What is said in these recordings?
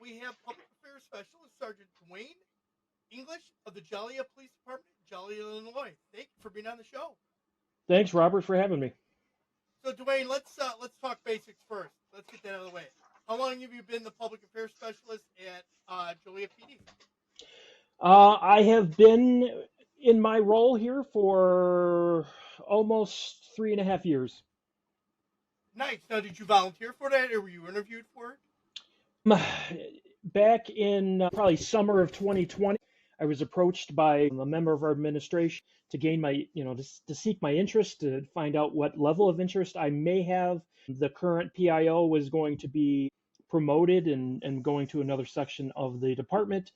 we have Public Affairs Specialist Sergeant Dwayne English of the Joliet Police Department, Joliet, Illinois. Thank you for being on the show. Thanks, Robert, for having me. So, Dwayne, let's talk basics first. Let's get that out of the way. How long have you been the Public Affairs Specialist at Joliet PD? I have been in my role here for almost 3.5 years. Nice. Now, did you volunteer for that, or were you interviewed for it? Back in probably summer of 2020, I was approached by a member of our administration to gain my, to seek my interest, to find out what level of interest I may have. The current PIO was going to be promoted and going to another section of the department.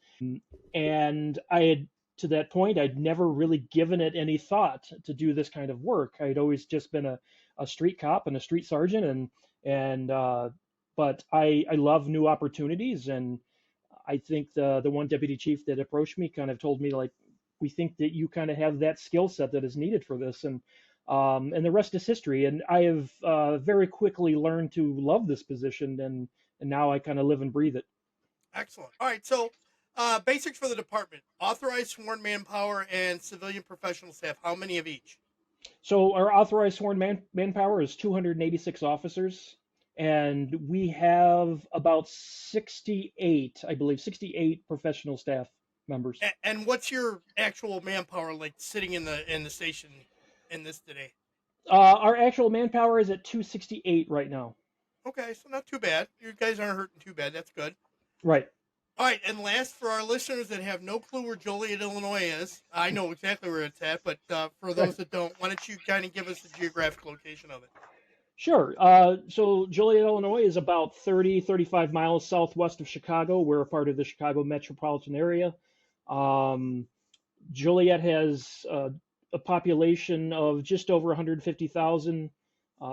And I had, to that point, I'd never really given it any thought to do this kind of work. I'd always just been a street cop and a street sergeant, but I love new opportunities, and I think the one deputy chief that approached me kind of told me, like, we think that you kind of have that skill set that is needed for this, and the rest is history. And I have very quickly learned to love this position, and now I kind of live and breathe it. Excellent. All right. So, basics for the department: authorized sworn manpower and civilian professional staff. How many of each? So our authorized sworn manpower is 286 officers, and we have about 68, I believe, 68 professional staff members. And what's your actual manpower like sitting in the station in this today? Our actual manpower is at 268 right now. Okay, so not too bad. You guys aren't hurting too bad. That's good. Right. All right, and last, for our listeners that have no clue where Joliet, Illinois is, I know exactly where it's at, but for those that don't, why don't you kind of give us the geographic location of it? Sure. So Joliet, Illinois is about 35 miles southwest of Chicago. We're a part of the Chicago metropolitan area. Um, Joliet has a population of just over 150,000.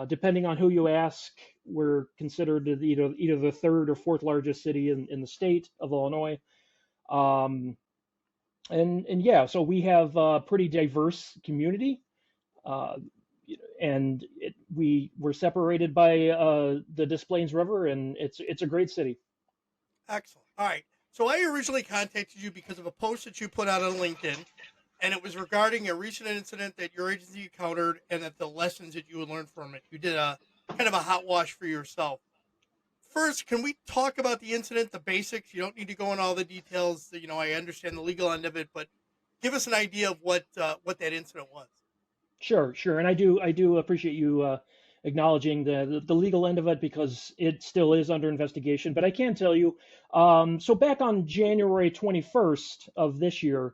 Depending on who you ask, we're considered either the third or fourth largest city in the state of Illinois. Um, and yeah, so we have a pretty diverse community. Uh, and we're separated by the Des Plaines River, and it's a great city. Excellent. All right. So I originally contacted you because of a post that you put out on LinkedIn, and it was regarding a recent incident that your agency encountered and that the lessons that you would learn from it. You did a kind of a hot wash for yourself. First, can we talk about the incident, the basics? You don't need to go into all the details. I understand the legal end of it, but give us an idea of what that incident was. Sure, and I do appreciate you acknowledging the legal end of it, because it still is under investigation. But I can tell you, so back on January 21st of this year,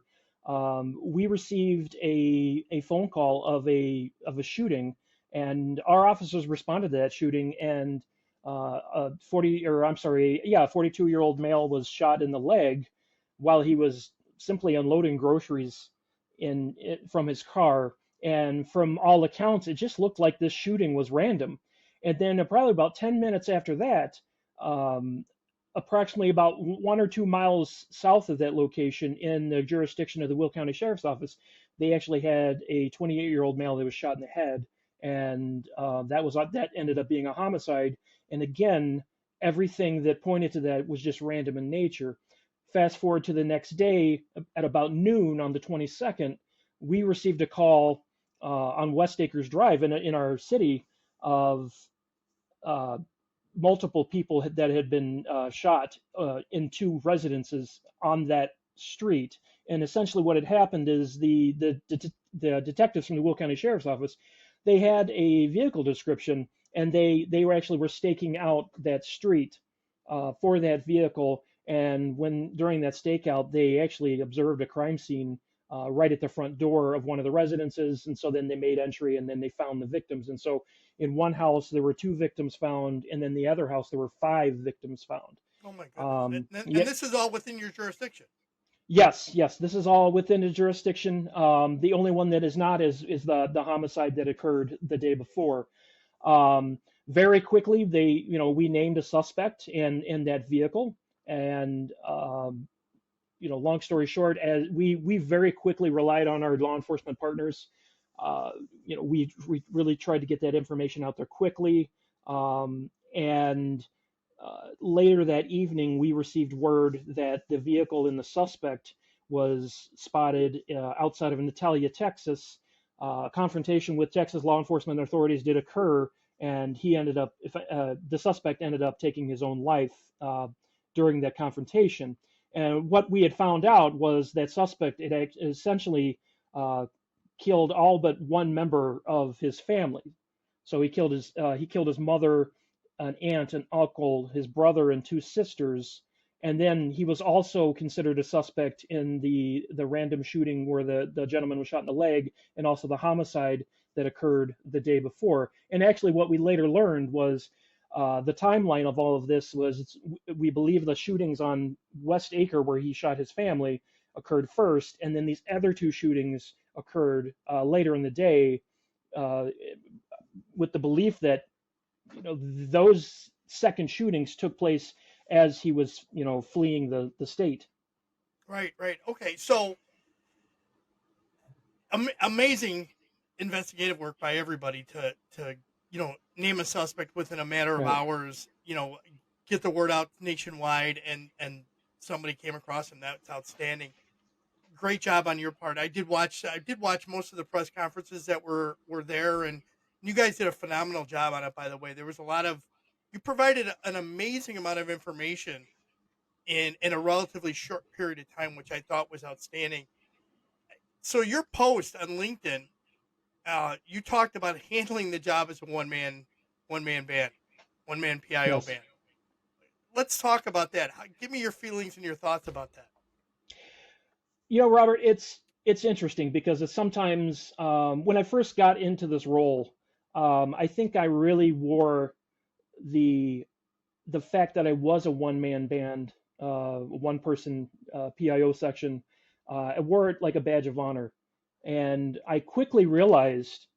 we received a phone call of a shooting, and our officers responded to that shooting, and a 42-year-old male was shot in the leg while he was simply unloading groceries from his car. And from all accounts, it just looked like this shooting was random. And then probably about 10 minutes after that, um, approximately about 1 or 2 miles south of that location, in the jurisdiction of the Will County Sheriff's Office, they actually had a 28-year-old male that was shot in the head, and that ended up being a homicide. And again, everything that pointed to that was just random in nature. Fast forward to the next day at about noon on the 22nd, we received a call on West Acres Drive in our city of uh, multiple people that had been shot in two residences on that street. And essentially, what had happened is the detectives from the Will County Sheriff's Office, they had a vehicle description, and they were staking out that street for that vehicle. And during that stakeout, they actually observed a crime scene right at the front door of one of the residences. And so then they made entry, and then they found the victims. And so in one house, there were 2 victims found, and then the other house, there were 5 victims found. Oh my goodness! And Yeah, this is all within your jurisdiction. yes, this is all within the jurisdiction. The only one that is not is the homicide that occurred the day before. Um, Very quickly, we named a suspect in that vehicle, and long story short, as we very quickly relied on our law enforcement partners. We really tried to get that information out there quickly, and later that evening, we received word that the vehicle in the suspect was spotted outside of Natalia, Texas. Confrontation with Texas law enforcement authorities did occur, and the suspect ended up taking his own life during that confrontation. And what we had found out was that suspect had essentially uh, killed all but one member of his family. So he killed his mother, an aunt, an uncle, his brother, and two sisters. And then he was also considered a suspect in the random shooting where the gentleman was shot in the leg, and also the homicide that occurred the day before. And actually, what we later learned was the timeline of all of this was we believe the shootings on West Acre, where he shot his family, occurred first, and then these other two shootings occurred later in the day, uh, with the belief that those second shootings took place as he was fleeing the state. Right, right. Okay, so amazing investigative work by everybody to name a suspect within a matter of Right. hours. Get the word out nationwide, and somebody came across him. That's outstanding. Great job on your part. I did watch most of the press conferences that were there, and you guys did a phenomenal job on it. By the way, there was a lot of you provided an amazing amount of information in a relatively short period of time, which I thought was outstanding. So your post on LinkedIn, you talked about handling the job as a one man band, one man PIO Yes. band. Let's talk about that. Give me your feelings and your thoughts about that. Robert, it's interesting because it's sometimes when I first got into this role, I think I really wore the the fact that I was a one man band, one person PIO section. I wore it like a badge of honor, and I quickly realized,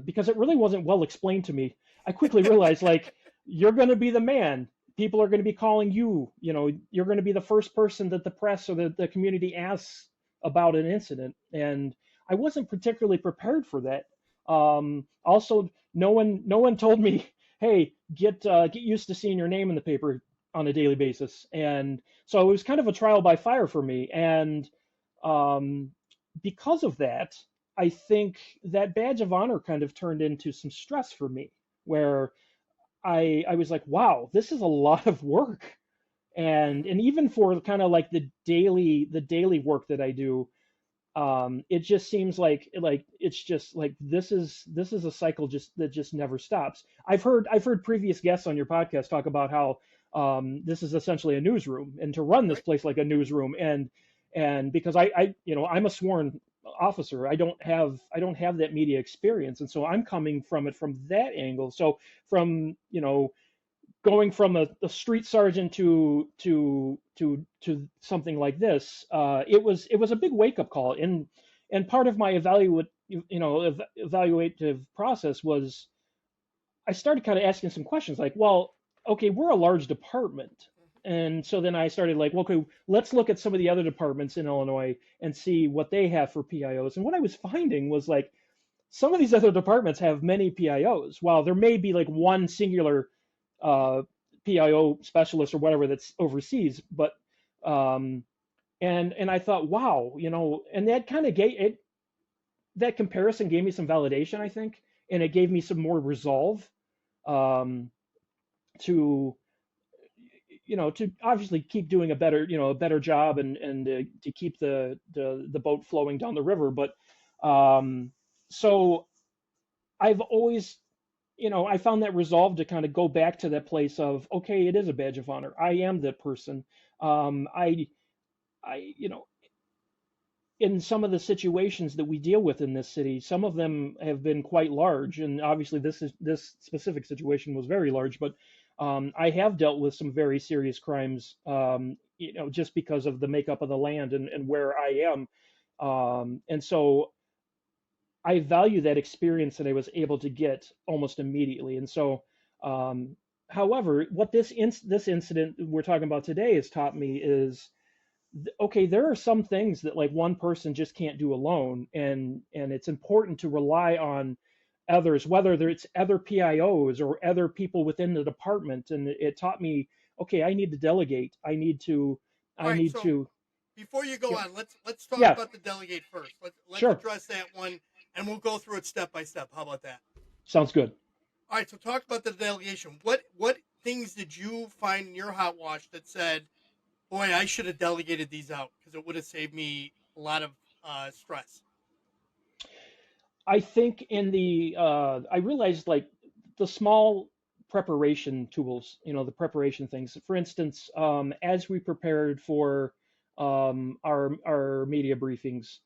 because it really wasn't well explained to me. I quickly realized, like, you're going to be the man. People are going to be calling you. You're going to be the first person that the press or the community asks about an incident. And I wasn't particularly prepared for that. Also, no one told me, hey, get used to seeing your name in the paper on a daily basis. And so it was kind of a trial by fire for me. And um, because of that, I think that badge of honor kind of turned into some stress for me, where I was like, wow, this is a lot of work. And even for kind of like the daily work that I do, it just seems like it's just like this is a cycle that just never stops. I've heard previous guests on your podcast talk about how this is essentially a newsroom, and to run this Right, place like a newsroom, and because I'm a sworn officer, I don't have that media experience, and so I'm coming from it from that angle. So from going from a street sergeant to something like this, it was a big wake up call, and part of my evaluative process was I started kind of asking some questions like, well, okay, we're a large department. And so then I started like, well, okay, let's look at some of the other departments in Illinois and see what they have for PIOs. And what I was finding was like some of these other departments have many PIOs. While there may be like one singular uh, PIO specialist or whatever that's overseas, but um, and I thought, wow, and that kind of gave it that comparison gave me some validation, I think, and it gave me some more resolve um, to to obviously keep doing a better job, and to keep the boat flowing down the river. But so I've always I found that resolve to kind of go back to that place of, okay, it is a badge of honor. I am that person. I in some of the situations that we deal with in this city, some of them have been quite large, and obviously this specific situation was very large. But I have dealt with some very serious crimes, just because of the makeup of the land and where I am, and so I value that experience that I was able to get almost immediately. And so, um, however, what this incident we're talking about today has taught me is, okay, there are some things that like one person just can't do alone, and it's important to rely on others, whether it's other PIOs or other people within the department. And it taught me, okay, I need to delegate. All I right. need So to, before you go yeah, on, let's talk yeah, about the delegate first. Let's sure. address that one, and we'll go through it step by step. How about that? Sounds good. All right. So talk about the delegation. What things did you find in your hot wash that said, "Boy, I should have delegated these out because it would have saved me a lot of stress." I think I realized like the small preparation tools, the preparation things. For instance, as we prepared for our media briefings,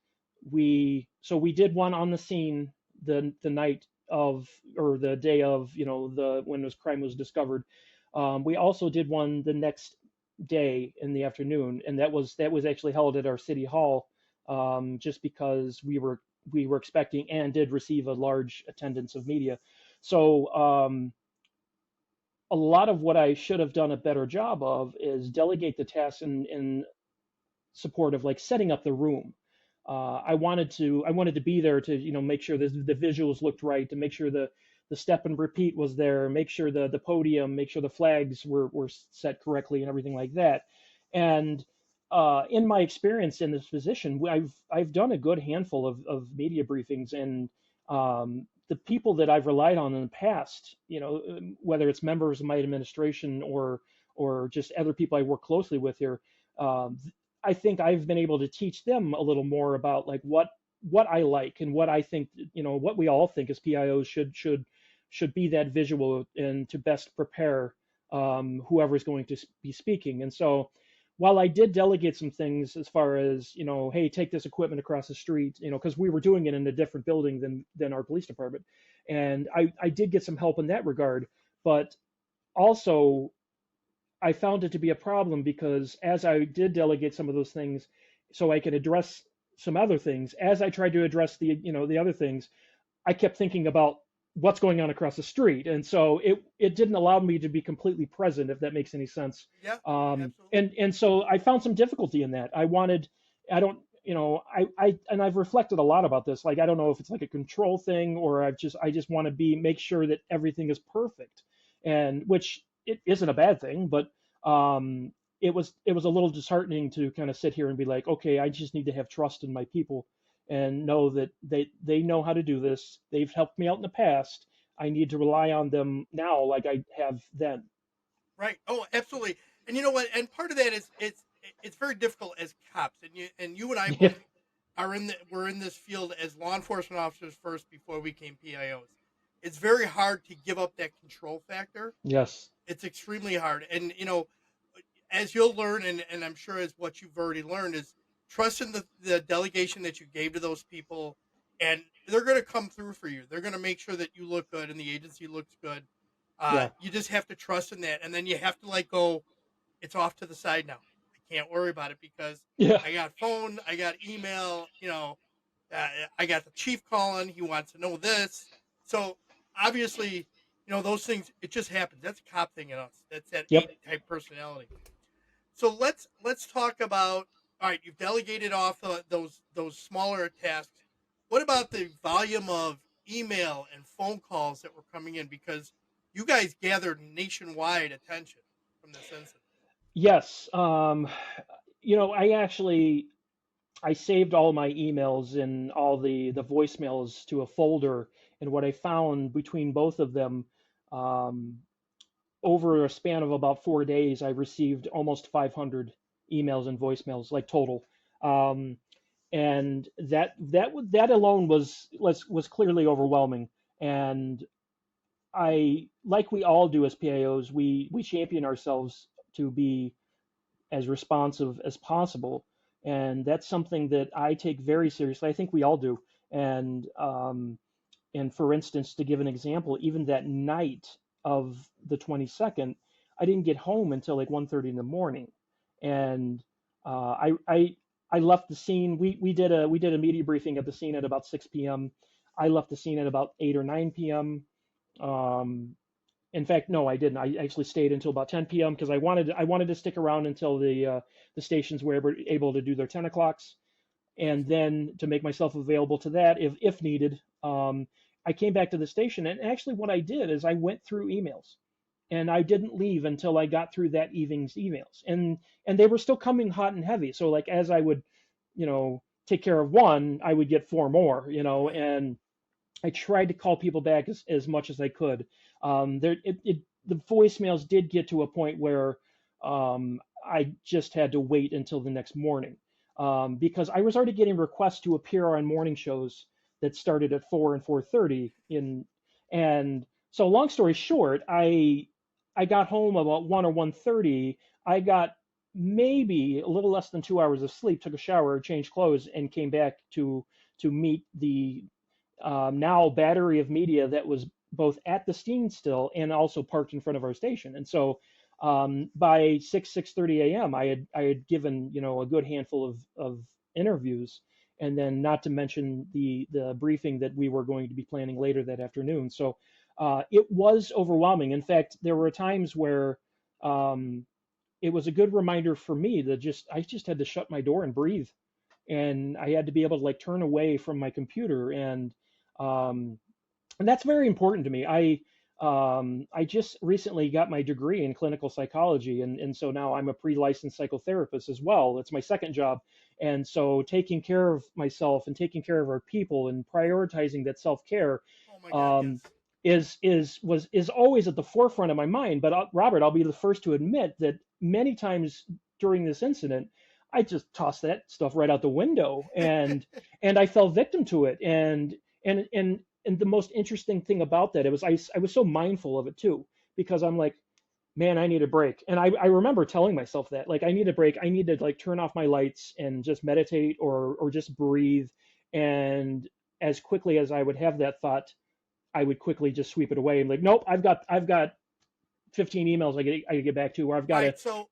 we did one on the scene the night of or the day of, the when this crime was discovered. We also did one the next day in the afternoon, and that was actually held at our city hall, just because we were expecting and did receive a large attendance of media. So a lot of what I should have done a better job of is delegate the tasks in support of like setting up the room. I wanted to be there to make sure the visuals looked right, to make sure the step and repeat was there, make sure the podium, make sure the flags were set correctly and everything like that. And in my experience in this position, I've done a good handful of media briefings, and the people that I've relied on in the past, whether it's members of my administration or just other people I work closely with here, um, I think I've been able to teach them a little more about like what I like and what I think, what we all think as PIOs should be that visual and to best prepare whoever's going to be speaking. And so while I did delegate some things as far as, hey, take this equipment across the street, because we were doing it in a different building than our police department. And I did get some help in that regard. But also I found it to be a problem because as I did delegate some of those things, so I could address some other things, as I tried to address the other things, I kept thinking about what's going on across the street, and so it didn't allow me to be completely present, if that makes any sense. Yeah, absolutely. And so I found some difficulty in that. I don't, and I've reflected a lot about this. Like I don't know if it's like a control thing or I just want to make sure that everything is perfect, and which it isn't a bad thing, but it was a little disheartening to kind of sit here and be like, okay, I just need to have trust in my people and know that they know how to do this. They've helped me out in the past. I need to rely on them now like I have then. Right. Oh, absolutely. And you know what? And part of that is it's very difficult as cops, and you and I Yeah. both we're in this field as law enforcement officers first before we became PIOs. It's very hard to give up that control factor. Yes. It's extremely hard, and as you'll learn, and I'm sure as what you've already learned is trust in the delegation that you gave to those people, and they're going to come through for you. They're going to make sure that you look good and the agency looks good. Yeah. You just have to trust in that, and then you have to like go. It's off to the side now. I can't worry about it because Yeah. I got phone, I got email. I got the chief calling. He wants to know this. So obviously, those things. It just happens. That's a cop thing in us. That's that Yep. eight type personality. So let's talk about. All right, you've delegated off those smaller tasks. What about the volume of email and phone calls that were coming in because you guys gathered nationwide attention from this incident? Yes. I saved all my emails and all the voicemails to a folder. And what I found between both of them, um, over a span of about 4 days, I received almost 500 emails and voicemails, like total. Um, and that alone was clearly overwhelming. And like we all do as PAOs, we champion ourselves to be as responsive as possible. And that's something that I take very seriously. I think we all do. And for instance, to give an example, even that night of the 22nd, I didn't get home until like 1:30 in the morning, and I left the scene. We did a media briefing at the scene at about 6 p.m. I left the scene at about 8 or 9 p.m. Um, in fact, no, I didn't. I actually stayed until about 10 p.m. because I wanted to stick around until the stations were able to do their 10 o'clocks, and Absolutely. then to make myself available to that if needed. I came back to the station, and actually what I did is I went through emails, and I didn't leave until I got through that evening's emails, and they were still coming hot and heavy. So like as I would, take care of one, I would get four more, Right. and I tried to call people back as much as I could. The voicemails did get to a point where I just had to wait until the next morning, because I was already getting requests to appear on morning shows that started at 4 and 4:30 and so long story short, I got home about 1 or 1:30. I got maybe a little less than 2 hours of sleep, took a shower, changed clothes, and came back to meet the now battery of media that was both at the scene still and also parked in front of our station. And so by 6:30 a.m., I had given a good handful of interviews, and then not to mention the briefing that we were going to be planning later that afternoon. So it was overwhelming. In fact, there were times where um, it was a good reminder for me that I just had to shut my door and breathe, and I had to be able to like turn away from my computer, um, and that's very important to me. I just recently got my degree in clinical psychology, and so now I'm a pre-licensed psychotherapist as well. It's my second job, and so taking care of myself and taking care of our people and prioritizing that self-care Oh my God, um, yes. is always at the forefront of my mind. But Robert, I'll be the first to admit that many times during this incident, I just tossed that stuff right out the window, and I fell victim to it. And the most interesting thing about that, I was so mindful of it too, because I'm like, man, I need a break. And I remember telling myself that, like, I need a break. I need to like turn off my lights and just meditate or just breathe. And as quickly as I would have that thought, I would quickly just sweep it away and like, nope, I've got 15 emails I get back to, or I've All got to. right, so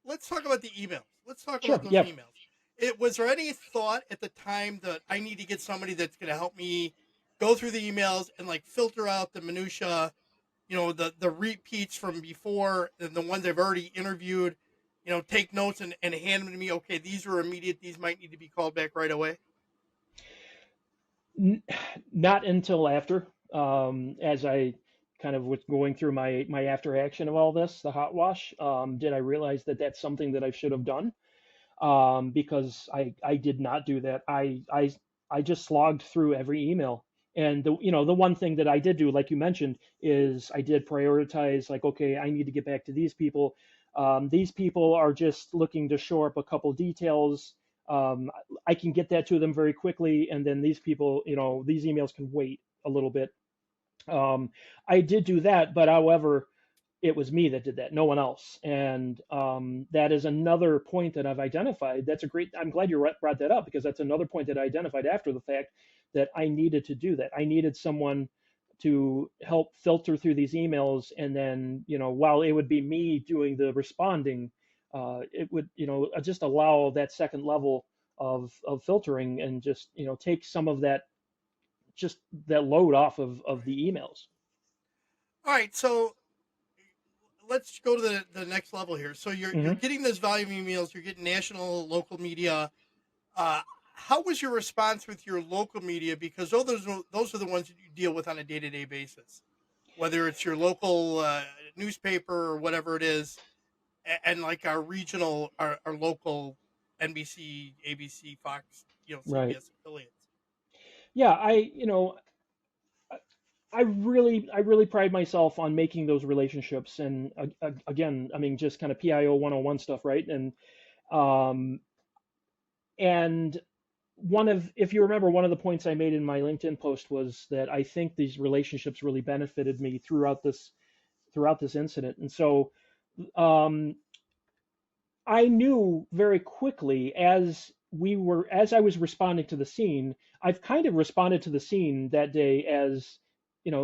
let's talk about the emails. Let's talk about Sure, those yep. emails. Was there any thought at the time that I need to get somebody that's going to help me go through the emails and like filter out the minutia, the repeats from before and the ones I've already interviewed, take notes and hand them to me. Okay, these are immediate. These might need to be called back right away. N- Not until after, as I kind of was going through my after action of all this, the hot wash, did I realize that that's something that I should have done, because I did not do that. I just slogged through every email. And the one thing that I did do, like you mentioned, is I did prioritize, like, okay, I need to get back to these people. These people are just looking to shore up a couple details. Um, I can get that to them very quickly, and then these people, these emails can wait a little bit. Um, I did do that, but however, it was me that did that, no one else. And that is another point that I've identified. I'm glad you brought that up, because that's another point that I identified after the fact, that I needed to do that. I needed someone to help filter through these emails. And then, while it would be me doing the responding, it would, just allow that second level of filtering, and just, take some of just that load off of Right. the emails. All right. So let's go to the next level here. So you're Hmm. getting those volume emails. You're getting national, local media. Uh, how was your response with your local media? Because those are the ones that you deal with on a day to day basis, whether it's your local newspaper or whatever it is, and like our regional, our local NBC, ABC, Fox, Right. CBS affiliates. Yeah, I really pride myself on making those relationships. And again, I mean, just kind of PIO 101 stuff, right? Um, and if you remember, one of the points I made in my LinkedIn post was that I think these relationships really benefited me throughout this incident. And so, um, I knew very quickly, as I was responding to the scene. I've kind of responded to the scene that day as,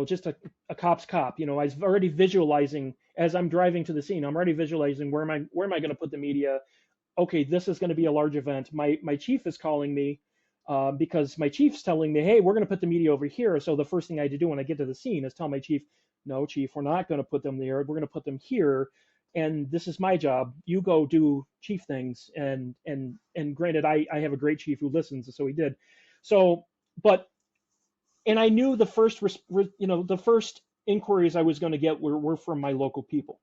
just a cop's cop. I was already visualizing as I'm driving to the scene. I'm already visualizing where am I going to put the media. Okay, this is going to be a large event. My chief is calling me, because my chief's telling me, hey, we're going to put the media over here. So the first thing I had to do when I get to the scene is tell my chief, no, chief, we're not going to put them there. We're going to put them here, and this is my job. You go do chief things. And granted, I have a great chief who listens, so he did. So, but and I knew the first, the first inquiries I was going to get were from my local people.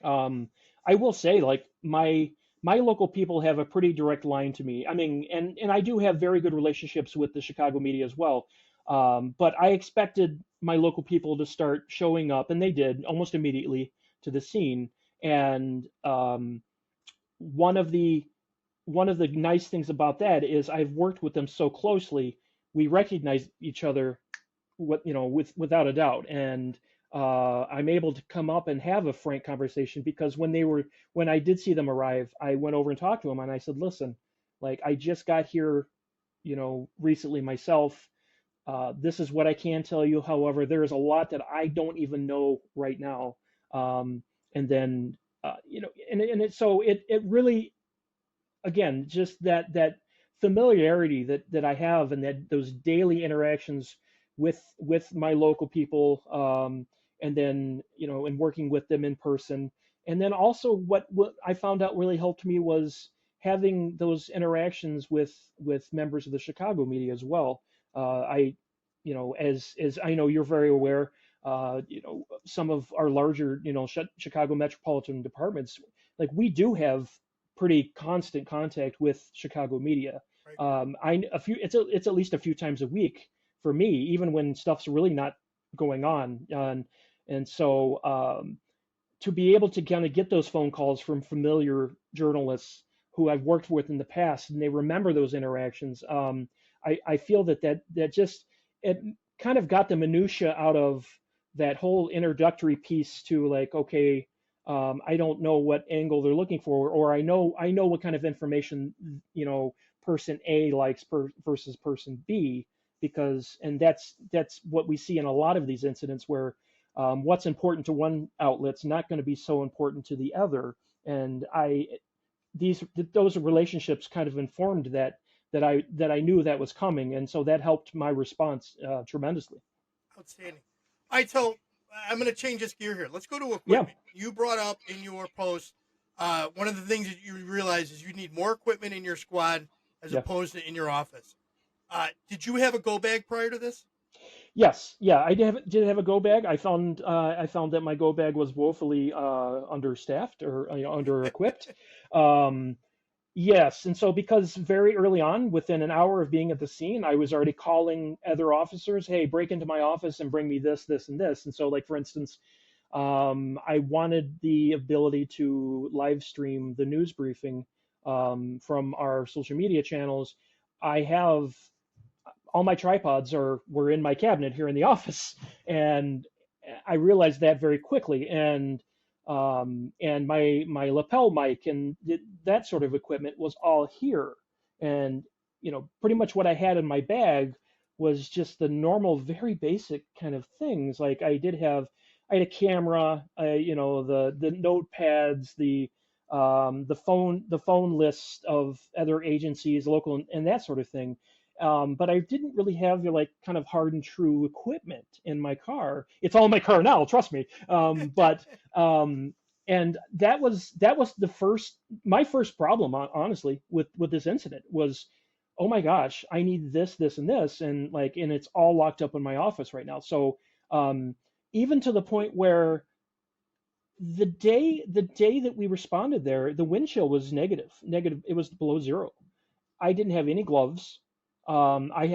I will say, like my local people have a pretty direct line to me. I mean, and I do have very good relationships with the Chicago media as well. But I expected my local people to start showing up, and they did almost immediately to the scene. And one of the one of the nice things about that is I've worked with them so closely, we recognize each other without a doubt. And I'm able to come up and have a frank conversation because when I did see them arrive, I went over and talked to them and I said, listen, like I just got here, recently myself. This is what I can tell you. However, there is a lot that I don't even know right now. And then, it really, again, just that familiarity that I have, and that those daily interactions with my local people, and then and working with them in person, and then also what I found out really helped me was having those interactions with members of the Chicago media as well. I as I know you're very aware, some of our larger Chicago metropolitan departments, like we do have pretty constant contact with Chicago media. Right. It's at least a few times a week for me, even when stuff's really not going on. And so to be able to kind of get those phone calls from familiar journalists who I've worked with in the past, and they remember those interactions, I feel that just it kind of got the minutia out of that whole introductory piece to, like, okay, I don't know what angle they're looking for, or I know what kind of information person A likes versus person B, because and that's what we see in a lot of these incidents where what's important to one outlet's not going to be so important to the other, and those relationships kind of informed that I knew that was coming, and so that helped my response tremendously. Outstanding. All right, so I'm going to change this gear here. Let's go to Yeah, equipment. You brought up in your post one of the things that you realize is you need more equipment in your squad as yeah. opposed to in your office. Did you have a go bag prior to this? Yes, yeah, I did have a go bag. I found that my go bag was woefully understaffed, or under equipped. Um, yes, and so because very early on, within an hour of being at the scene, I was already calling other officers, "Hey, break into my office and bring me this, this, and this." And so, like for instance, I wanted the ability to live stream the news briefing from our social media channels. I have all my tripods were in my cabinet here in the office, and I realized that very quickly. And my lapel mic and that sort of equipment was all here, and pretty much what I had in my bag was just the normal, very basic kind of things. Like I had a camera, the notepads, the phone list of other agencies, local, and that sort of thing. But I didn't really have like kind of hard and true equipment in my car. It's all in my car now, trust me. But and that was my first problem, honestly, with this incident was, oh my gosh, I need this, this, and this, and it's all locked up in my office right now. So even to the point where the day that we responded there, the wind chill was negative. It was below zero. I didn't have any gloves. I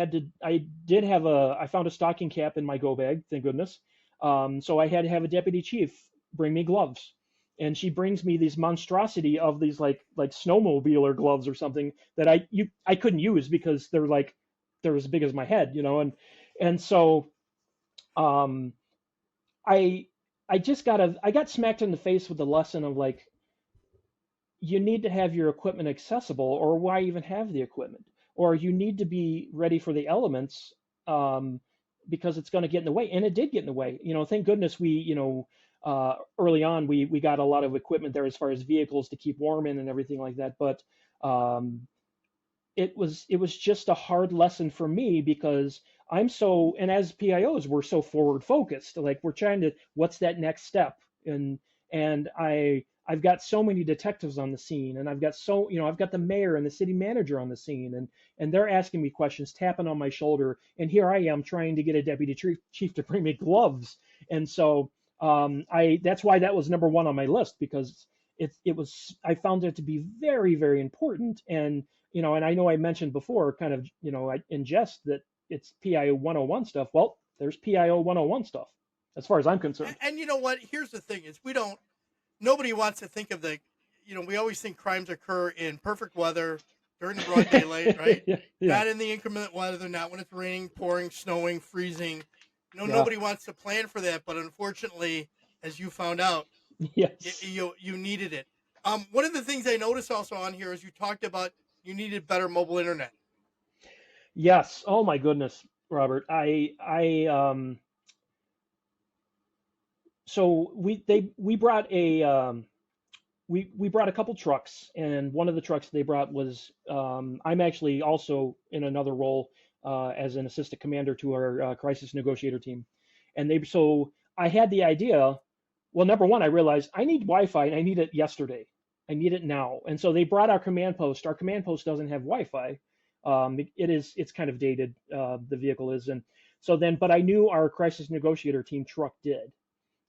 found a stocking cap in my go bag, thank goodness. So I had to have a deputy chief bring me gloves. And she brings me these monstrosity of these like snowmobiler gloves or something that I couldn't use because they're as big as my head, and so um I I got smacked in the face with the lesson of, like, you need to have your equipment accessible, or why even have the equipment? Or you need to be ready for the elements, um, because it's going to get in the way. And it did get in the way. Thank goodness early on, we got a lot of equipment there as far as vehicles to keep warm in and everything like that. But um, it was just a hard lesson for me because and as PIOs, we're so forward focused. Like, we're trying to, what's that next step? And I've got so many detectives on the scene, and I've got I've got the mayor and the city manager on the scene, and they're asking me questions, tapping on my shoulder, and here I am trying to get a deputy chief to bring me gloves. And so I that's why that was number one on my list, because it was, I found it to be very, very important. And and I know I mentioned before, kind of, in jest, that it's PIO 101 stuff. Well, there's PIO 101 stuff as far as I'm concerned. And you know what? Here's the thing: is we don't. Nobody wants to think of the. We always think crimes occur in perfect weather during the broad daylight, right? Yeah, yeah, Not in the inclement weather, not when it's raining, pouring, snowing, freezing. yeah. Nobody wants to plan for that, but unfortunately, as you found out, Yes, you needed it. One of the things I noticed also on here is you talked about you needed better mobile internet. yes. Oh my goodness, Robert. So we brought we brought a couple trucks, and one of the trucks they brought was, I'm actually also in another role as an assistant commander to our crisis negotiator team, and they so I had the idea. Well, number one, I realized I need Wi-Fi, and I need it yesterday. I need it now, and so they brought our command post. Our command post doesn't have Wi-Fi. It's kind of dated. The vehicle is, and so then, but I knew our crisis negotiator team truck did.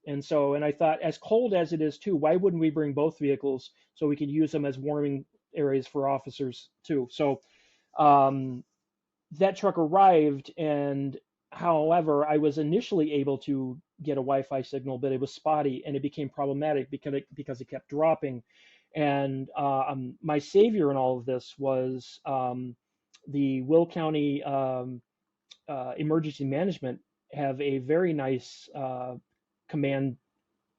And I thought, as cold as it is too, why wouldn't we bring both vehicles so we could use them as warming areas for officers too? So um, that truck arrived, and however, I was initially able to get a Wi-Fi signal, but it was spotty, and it became problematic because it kept dropping. And my savior in all of this was the Will County Emergency Management have a very nice command,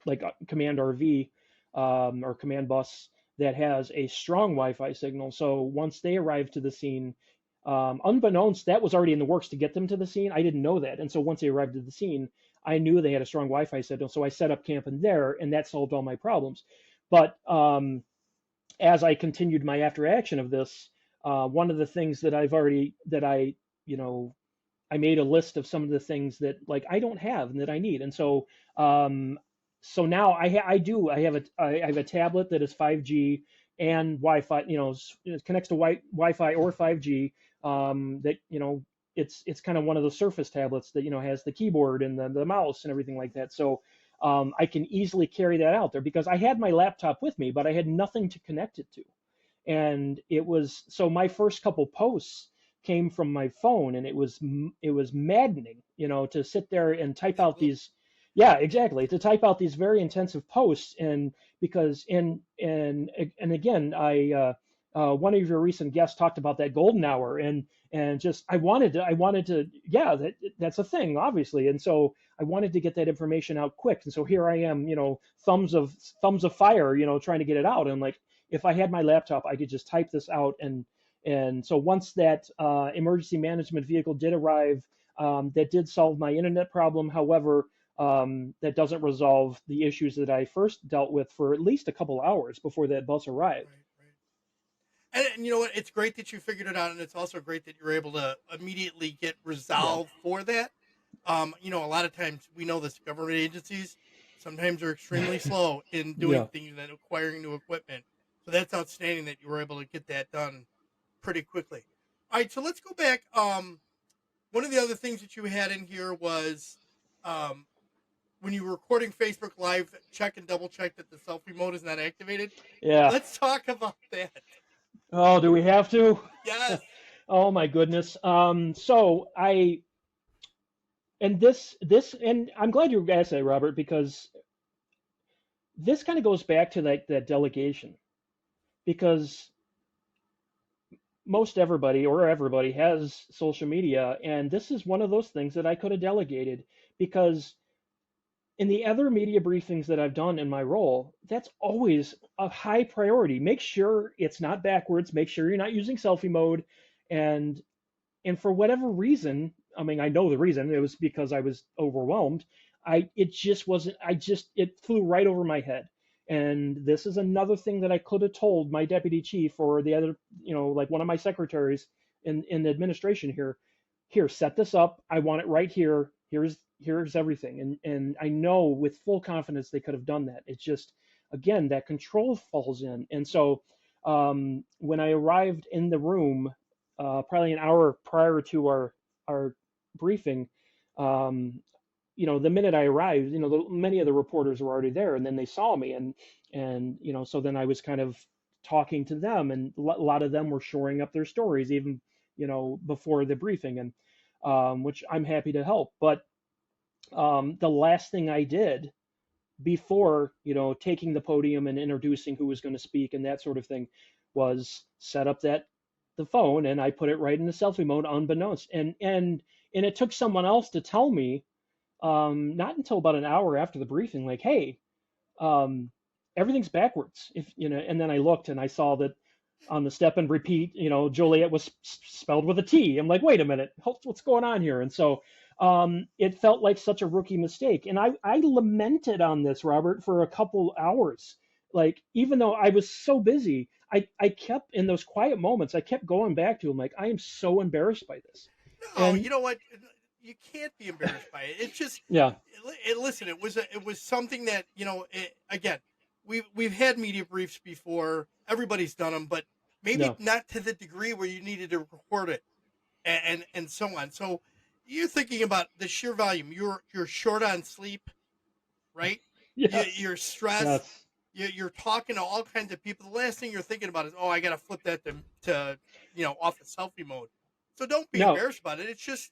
like command RV, or command bus, that has a strong Wi-Fi signal. So once they arrived to the scene, unbeknownst, that was already in the works to get them to the scene. I didn't know that, and so once they arrived at the scene, I knew they had a strong Wi-Fi signal. So I set up camp in there, and that solved all my problems. But as I continued my after action of this, one of the things that you know I made a list of some of the things that, like, I don't have and that I need. And um, so now I have a tablet that is 5G and Wi-Fi. It connects to Wi-Fi or 5G. That it's kind of one of the Surface tablets that has the keyboard and the mouse and everything like that. So I can easily carry that out there, because I had my laptop with me, but I had nothing to connect it to. And it was, so my first couple posts came from my phone, and it was maddening, to sit there and type out Absolutely. these, yeah, exactly, to type out these very intensive posts. And because and again, one of your recent guests talked about that golden hour, and just I wanted to, yeah, that's a thing, obviously. And so I wanted to get that information out quick. And so here I am, thumbs of fire, trying to get it out. And like, if I had my laptop, I could just type this out. And so once that emergency management vehicle did arrive, that did solve my internet problem. However, that doesn't resolve the issues that I first dealt with for at least a couple hours before that bus arrived. Right, right. And you know what? It's great that you figured it out, and it's also great that you're able to immediately get Yeah, resolve for that. A lot of times we know this government agencies sometimes are extremely slow in doing yeah, things and acquiring new equipment. So that's outstanding that you were able to get that done pretty quickly. All right, so let's go back. One of the other things that you had in here was um, when you were recording Facebook Live, check and double check that the selfie mode is not activated. yeah. Let's talk about that. Oh, do we have to? Yes. Oh my goodness. So I and this and I'm glad you asked that, Robert, because this kind of goes back to that delegation. Because most everybody has social media, and this is one of those things that I could have delegated. Because in the other media briefings that I've done in my role, that's always a high priority. Make sure it's not backwards, make sure you're not using selfie mode. And and for whatever reason, I mean, I know the reason, it was because I was overwhelmed. It just wasn't, it flew right over my head. And this is another thing that I could have told my deputy chief, or the other, like one of my secretaries in the administration here. Here, set this up. I want it right here. Here's everything. And I know with full confidence they could have done that. It's just again, that control falls in. And so when I arrived in the room, probably an hour prior to our briefing, um, the minute I arrived, many of the reporters were already there, and then they saw me, and so then I was kind of talking to them, and a lot of them were shoring up their stories even, before the briefing, and which I'm happy to help. But the last thing I did before, taking the podium and introducing who was going to speak and that sort of thing, was set up the phone, and I put it right in the selfie mode unbeknownst, and it took someone else to tell me, not until about an hour after the briefing, like, hey, um, everything's backwards. If and then I looked and I saw that on the step and repeat, Joliet was spelled with a T. I'm like, wait a minute, what's going on here? And so it felt like such a rookie mistake. And I lamented on this, Robert, for a couple hours. Like, even though I was so busy, I kept, in those quiet moments, I kept going back to him, like, I am so embarrassed by this. No, And you know what? You can't be embarrassed by it. It's just, yeah, listen. It was something that again, we've had media briefs before. Everybody's done them, but maybe no, not to the degree where you needed to record it and so on. So you're thinking about the sheer volume. You're short on sleep, right? yes, You're stressed. yes. You're talking to all kinds of people. The last thing you're thinking about is, oh, I got to flip that to off the selfie mode. So don't be No, embarrassed about it. It's just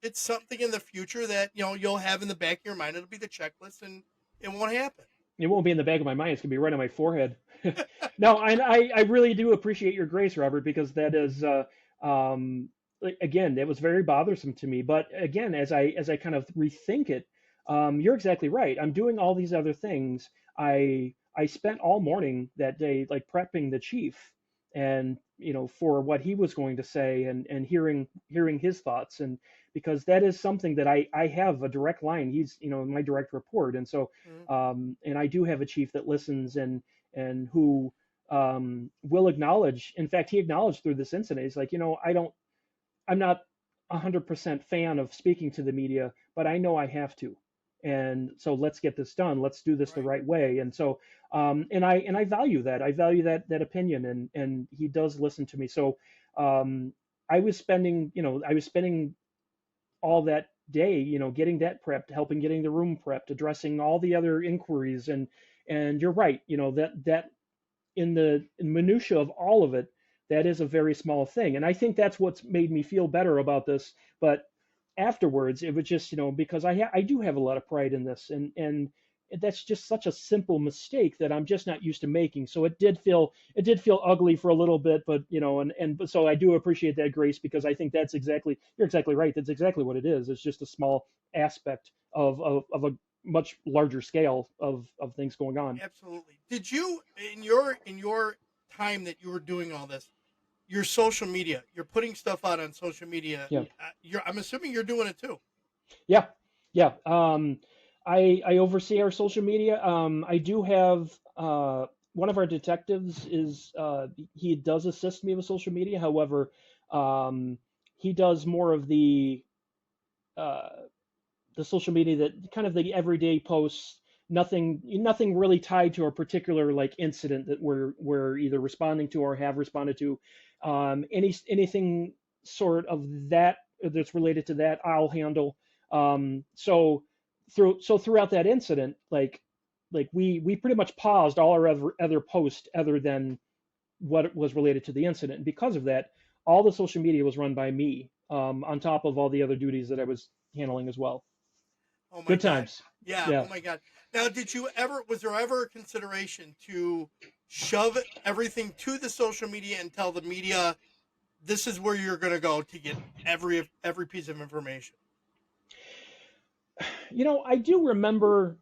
it's something in the future that you'll have in the back of your mind. It'll be the checklist, and it won't happen. it won't be in the back of my mind. It's gonna be right on my forehead. No, I really do appreciate your grace, Robert, because that is again, that was very bothersome to me. But again, as I kind of rethink it, you're exactly right. I'm doing all these other things. I spent all morning that day like prepping the chief, and for what he was going to say, and hearing his thoughts, and because that is something that I have a direct line. He's my direct report, and so Mhm. and I do have a chief that listens, and who will acknowledge. In fact, he acknowledged through this incident. He's like, I'm not 100% fan of speaking to the media, but I know I have to. And so let's get this done. Let's do this the Right. right way. And so, and I value that. I value that opinion, and he does listen to me. So, I was spending all that day, getting that prepped, helping getting the room prepped, addressing all the other inquiries, and you're right, that in the minutia of all of it, that is a very small thing. And I think that's what's made me feel better about this. But afterwards, it was just, because I do have a lot of pride in this, and that's just such a simple mistake that I'm just not used to making. So it did feel ugly for a little bit, but but so I do appreciate that grace, because I think you're exactly right. That's exactly what it is. It's just a small aspect of a much larger scale of things going on. Absolutely. Did you in your time that you were doing all this, your social media, you're putting stuff out on social media. Yeah. I'm assuming you're doing it too. Yeah, yeah. I oversee our social media. I do have one of our detectives is he does assist me with social media. However, he does more of uh, the social media, that kind of the everyday posts. Nothing really tied to a particular like incident that we're either responding to or have responded to. Anything sort of that's related to that, I'll handle. So throughout that incident, like we pretty much paused all our other posts other than what was related to the incident. And because of that, all the social media was run by me, on top of all the other duties that I was handling as well. Oh my Good god. times. Yeah. Oh Yeah. my god. Now, was there ever a consideration to shove everything to the social media and tell the media this is where you're going to go to get every piece of information? I do remember,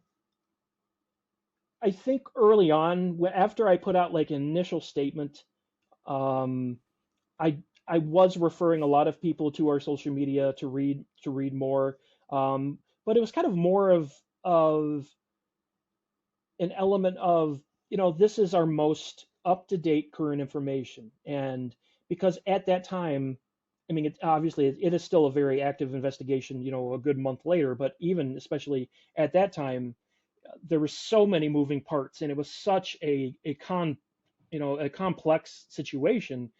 I think early on, after I put out like an initial statement, um, I I was referring a lot of people to our social media to read more. But it was kind of more of an element of, this is our most up to date current information. And because at that time, I mean, obviously it is still a very active investigation, a good month later, but even especially at that time, there were so many moving parts, and it was such a complex situation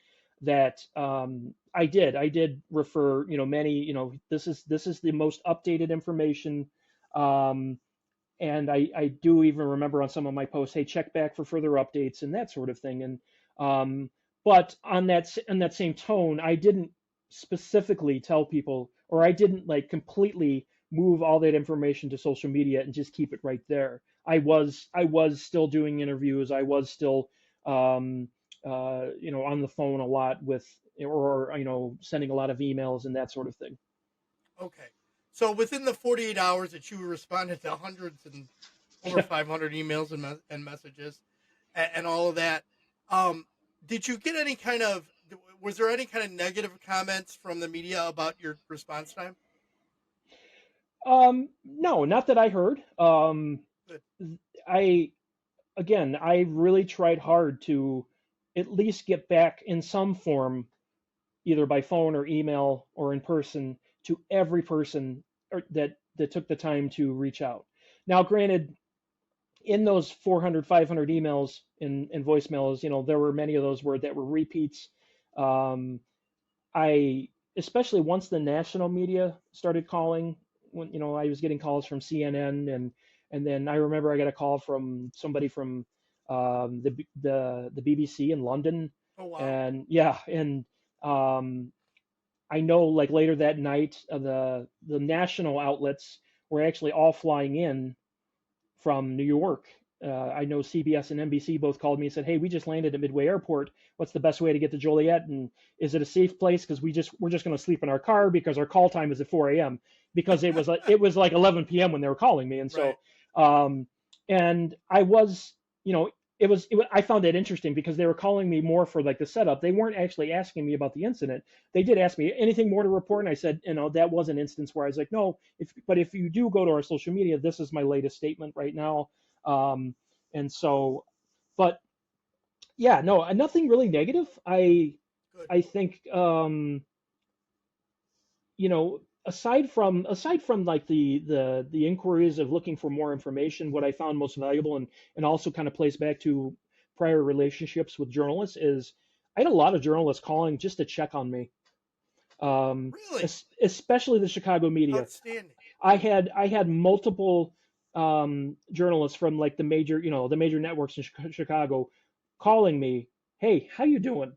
that I did refer, many, this is the most updated information. Um, and I do even remember on some of my posts, hey, check back for further updates and that sort of thing. And but on that same tone, I didn't specifically tell people, or I didn't like completely move all that information to social media and just keep it right there. I was still doing interviews. I was still um, on the phone a lot with, or sending a lot of emails and that sort of thing. Okay. So within the 48 hours that you responded to hundreds and over 500 emails and messages and all of that, um, did you get any kind of, was there any kind of negative comments from the media about your response time? No, not that I heard. Good. I Again, I really tried hard to at least get back in some form, either by phone or email or in person, to every person that took the time to reach out. Now, granted, in those 400, 500 emails and voicemails, there were many of those that were repeats. Um, I especially once the national media started calling, when I was getting calls from CNN, and then I remember I got a call from somebody from the BBC in London. Oh, wow. And yeah, and um, I know like later that night, the national outlets were actually all flying in from New York. I know CBS and NBC both called me and said, "Hey, we just landed at Midway Airport. What's the best way to get to Joliet? And is it a safe place? Because we're just going to sleep in our car because our call time is at 4 a.m. Because it was like 11 p.m. when they were calling me, and Right. so and I was, I found it interesting because they were calling me more for like the setup. They weren't actually asking me about the incident. They did ask me anything more to report, and I said, that was an instance where I was like, no. If you do go to our social media, this is my latest statement right now. Um, and so, but yeah, no, nothing really negative. Good. I think aside from like the inquiries of looking for more information, what I found most valuable, and also kind of plays back to prior relationships with journalists, is I had a lot of journalists calling just to check on me, Really? especially the Chicago media. Outstanding. I had multiple journalists from like the major networks in Chicago calling me, hey, how you doing?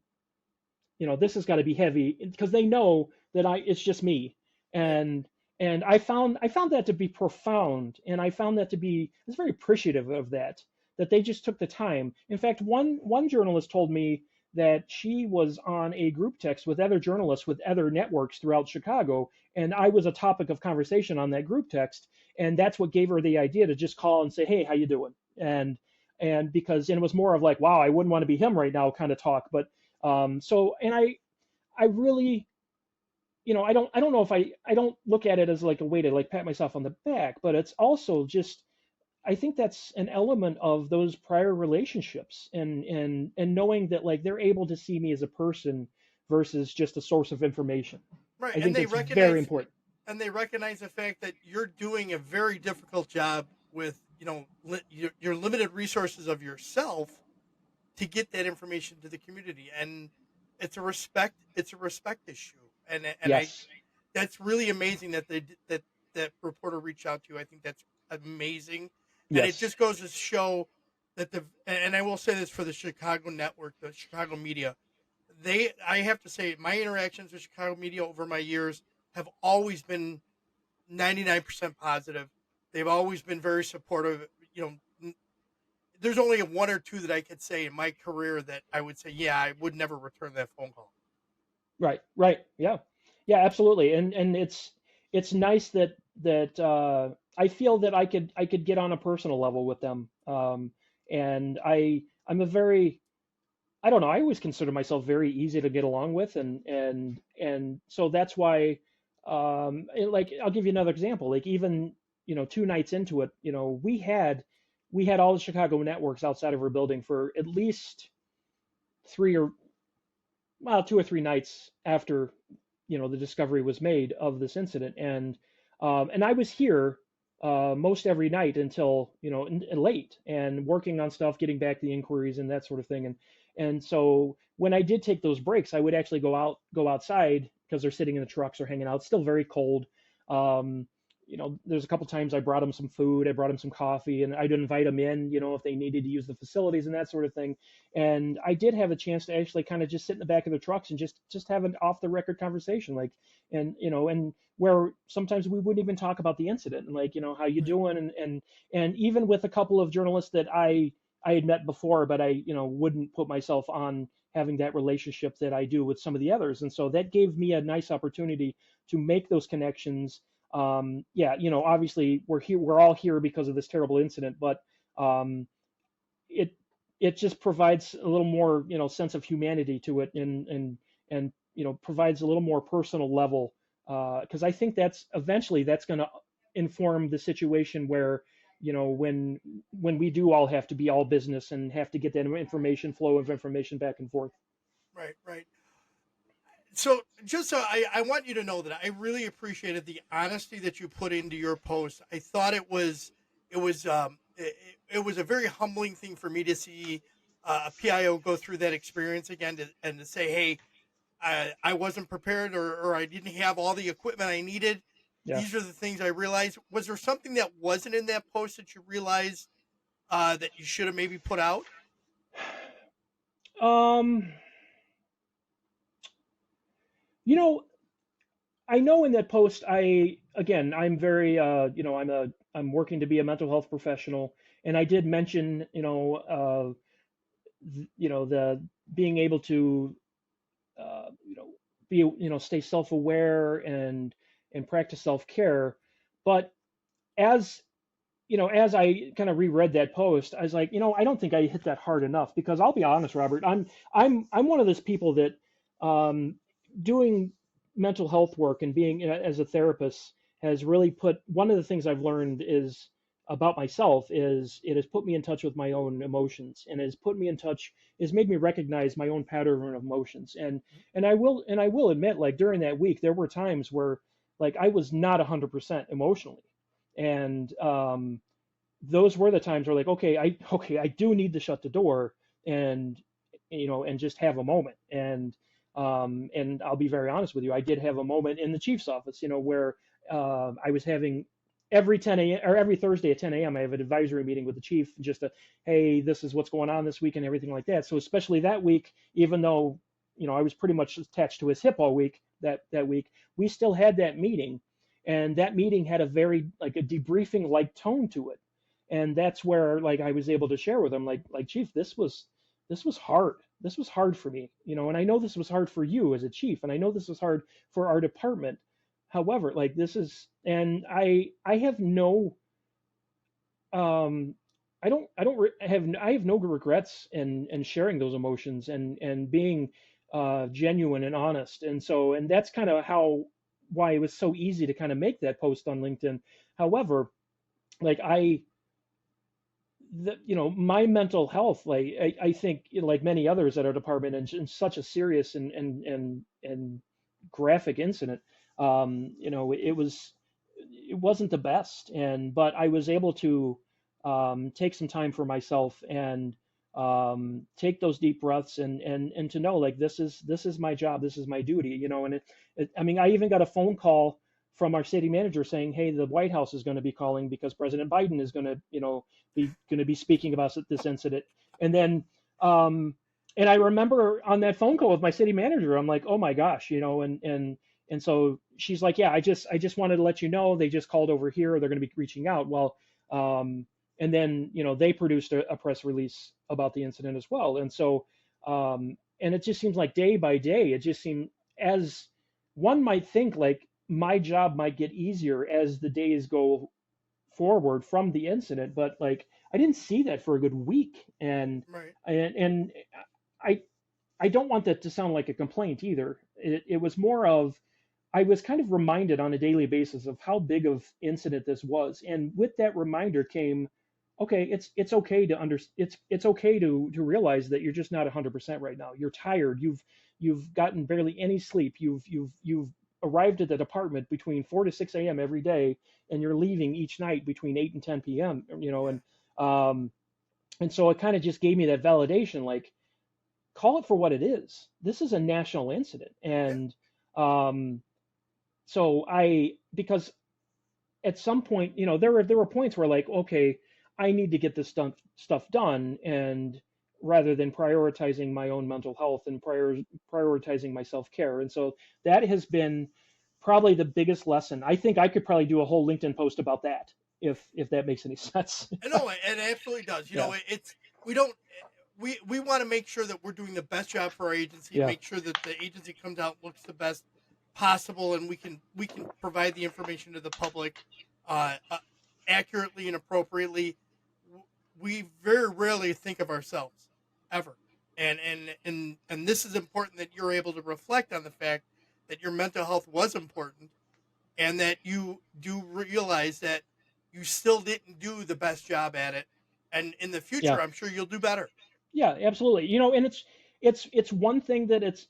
This has got to be heavy, because they know that it's just me. Right. And I found that to be profound, and I was very appreciative of that they just took the time. In fact, one journalist told me that she was on a group text with other journalists with other networks throughout Chicago, and I was a topic of conversation on that group text, and that's what gave her the idea to just call and say, hey, how you doing? And it was more of like, wow, I wouldn't want to be him right now kind of talk. But and I really, I don't know if I don't look at it as like a way to like pat myself on the back, but it's also just, I think that's an element of those prior relationships, and knowing that like they're able to see me as a person versus just a source of information. Right. I think that's very important. And they recognize the fact that you're doing a very difficult job with, your limited resources of yourself to get that information to the community. And it's a respect issue. And Yes. that's really amazing that that reporter reached out to you. I think that's amazing. And it Yes. just goes to show that and I will say this for the Chicago network, the Chicago media, I have to say my interactions with Chicago media over my years have always been 99% positive. They've always been very supportive. There's only one or two that I could say in my career that I would say, yeah, I would never return that phone call. Right. Right. Yeah. Yeah. Absolutely. And it's nice that I feel that I could get on a personal level with them. And I'm a very, I don't know, I always consider myself very easy to get along with, and so that's why, like I'll give you another example. Like even 2 nights into it, we had all the Chicago networks outside of our building for at least three or well 2 or 3 nights after the discovery was made of this incident. And I was here most every night until late, and working on stuff, getting back the inquiries and that sort of thing. And so when I did take those breaks, I would actually go outside because they're sitting in the trucks or hanging out. It's still very cold. Um, there's a couple times I brought them some food, I brought them some coffee, and I'd invite them in, if they needed to use the facilities and that sort of thing. And I did have a chance to actually kind of just sit in the back of the trucks and just have an off the record conversation, like, and where sometimes we wouldn't even talk about the incident, and like, how you Right. doing, and even with a couple of journalists that I had met before, but I wouldn't put myself on having that relationship that I do with some of the others. And so that gave me a nice opportunity to make those connections. Yeah, obviously we're here, we're all here because of this terrible incident, but um, it it just provides a little more, sense of humanity to it, and provides a little more personal level, because I think that's eventually that's going to inform the situation where, when we do all have to be all business and have to get that information flow of information back and forth. Right. Right. So just so I want you to know that I really appreciated the honesty that you put into your post. I thought it was a very humbling thing for me to see a PIO go through that experience again, and to say, hey, I wasn't prepared, or I didn't have all the equipment I needed. Yeah. These are the things I realized. Was there something that wasn't in that post that you realized that you should have maybe put out? Um, you know, I know in that post, I'm very, I'm working to be a mental health professional, and I did mention, the being able to, be, stay self-aware and practice self-care. But as as I kind of reread that post, I was like, I don't think I hit that hard enough, because I'll be honest, Robert, I'm one of those people that, um, doing mental health work and being, as a therapist, has really put, one of the things I've learned is about myself is it has put me in touch with my own emotions, and has put me in touch, has made me recognize my own pattern of emotions. And I will admit, like, during that week there were times where, like, I was not 100% emotionally, and those were the times where, like, okay, I do need to shut the door, and and just have a moment. And I'll be very honest with you, I did have a moment in the chief's office, where I was having, every 10 a.m. or every Thursday at 10 a.m. I have an advisory meeting with the chief, just to, hey, this is what's going on this week and everything like that. So especially that week, even though I was pretty much attached to his hip all week, that week, we still had that meeting, and that meeting had a very, like, a debriefing like tone to it. And that's where, like, I was able to share with him, like, chief, this was hard, this was hard for me, and I know this was hard for you as a chief, and I know this was hard for our department. However, like, this is, and I have no, um I have no regrets in sharing those emotions, and being genuine and honest. And that's kind of how, why it was so easy to kind of make that post on LinkedIn. However, like, my mental health, like, I think, like many others at our department, in such a serious and graphic incident, it wasn't the best. But I was able to, take some time for myself, and take those deep breaths, and to know, like, this is my job, this is my duty, and I mean, I even got a phone call from our city manager saying, hey, the White House is going to be calling because President Biden is going to, be speaking about this incident. And then, and I remember on that phone call with my city manager, I'm like, oh my gosh, and so she's like, yeah, I just wanted to let you know, they just called over here, they're going to be reaching out. Well, and then, they produced a press release about the incident as well. And so, and it just seems like day by day, it just seemed, as one might think, like, my job might get easier as the days go forward from the incident, but, like, I didn't see that for a good week. Right. And I I don't want that to sound like a complaint either. It was more of, I was kind of reminded on a daily basis of how big of incident this was, and with that reminder came, okay, it's okay to it's okay to realize that you're just not 100% right now. You're tired. You've gotten barely any sleep. You arrived at the department between 4 to 6 a.m. every day, and you're leaving each night between 8 and 10 p.m. Yeah. Um, and so it kind of just gave me that validation, like, call it for what it is. This is a national incident, Yeah. and um, because at some point, there were points where, like, okay, I need to get this stuff done, and rather than prioritizing my own mental health and prioritizing my self care, and so that has been probably the biggest lesson. I think I could probably do a whole LinkedIn post about that if that makes any sense. I know it absolutely does. Yeah, It's we don't we want to make sure that we're doing the best job for our agency, yeah, make sure that the agency comes out looks the best possible, and we can provide the information to the public uh, uh, accurately and appropriately. We very rarely think of ourselves ever, and this is important that you're able to reflect on the fact that your mental health was important, and that you do realize that you still didn't do the best job at it, and in the yeah. future I'm sure you'll do better. Yeah, absolutely. And it's one thing that it's,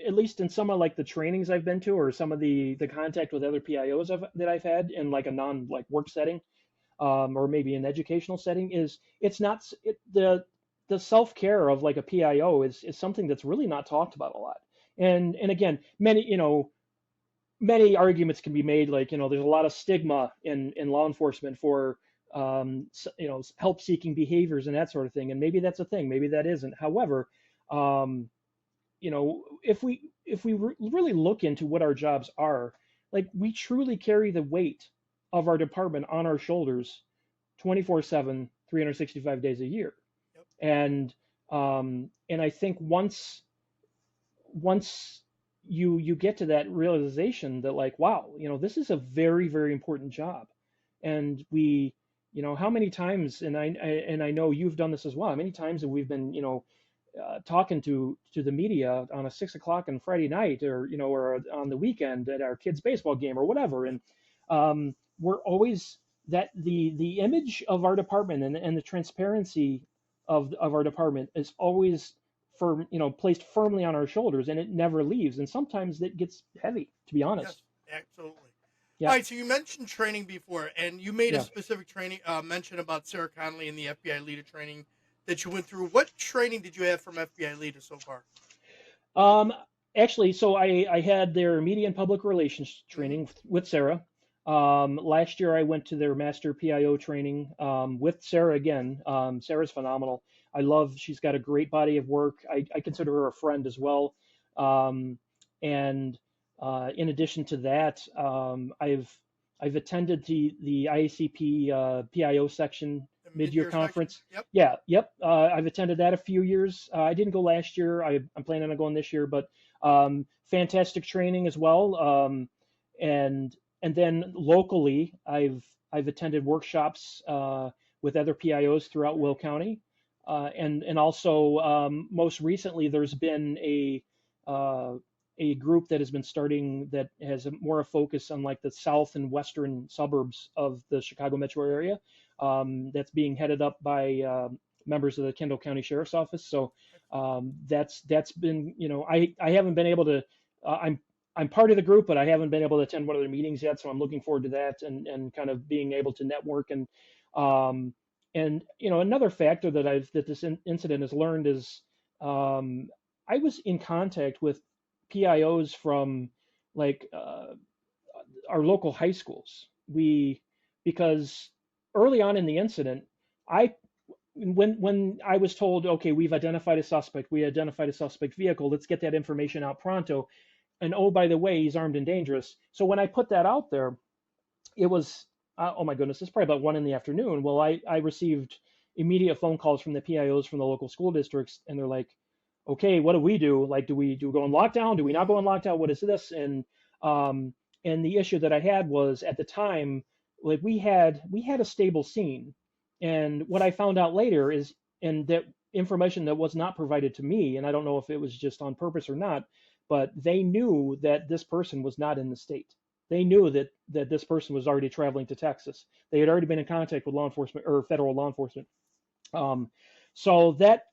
at least in some of like the trainings I've been to, or some of the contact with other PIOs that I've had in like a non like work setting, or maybe an educational setting, is it's not the self care of like a PIO is something that's really not talked about a lot. And again, many arguments can be made, like, there's a lot of stigma in law enforcement for help seeking behaviors and that sort of thing, and maybe that's a thing, maybe that isn't. However, um, if we really look into what our jobs are, like, we truly carry the weight of our department on our shoulders 24/7, 365 days a year. Yep. And I think once you get to that realization that, like, wow, this is a very, very important job. And how many times, and I know you've done this as well, how many times have we've been, talking to the media on a 6 o'clock on Friday night, or on the weekend at our kids' baseball game or whatever, and we're always, that the image of our department and the transparency of our department is always placed firmly on our shoulders, and it never leaves. And sometimes it gets heavy, to be Yes, honest. absolutely. All Yeah, right, so you mentioned training before, and you made a yeah. specific training mention about Sarah Connolly and the FBI leader training that you went through. What training did you have from FBI leader so far? Um, Actually, so I had their media and public relations Hmm. training with Sarah. Last year, I went to their master PIO training with Sarah again. Sarah's phenomenal. She's got a great body of work. I consider her a friend as well. Um, and in addition to that, I've attended the IACP PIO section The mid-year mid-year section. conference. Yep. Yeah, yep. I've attended that a few years. I didn't go last year. I'm planning on going this year, but fantastic training as well. And then locally, I've attended workshops with other PIOs throughout Will County, and also, most recently, there's been uh, a group that has been starting that has more a focus on like the south and western suburbs of the Chicago metro area. That's being headed up by members of the Kendall County Sheriff's Office. So that's been, I haven't been able to. I'm part of the group, but I haven't been able to attend one of their meetings yet. So I'm looking forward to that, and kind of being able to network. Um, and another factor that this incident has learned is, I was in contact with PIOs from, like, our local high schools. Because early on in the incident, I when I was told, okay, we identified a suspect vehicle, let's get that information out pronto, and oh, by the way, he's armed and dangerous. So when I put that out there, it was, oh my goodness, it's probably about 1 in the afternoon. Well, I received immediate phone calls from the PIOs from the local school districts, and they're like, okay, what do we do? Like, do we go in lockdown? Do we not go in lockdown? What is this? Um, and the issue that I had was, at the time, like, we had a stable scene, and what I found out later is, and that information that was not provided to me, and I don't know if it was just on purpose or not, but they knew that this person was not in the state. They knew that this person was already traveling to Texas. They had already been in contact with law enforcement, or federal law enforcement. Um, so that,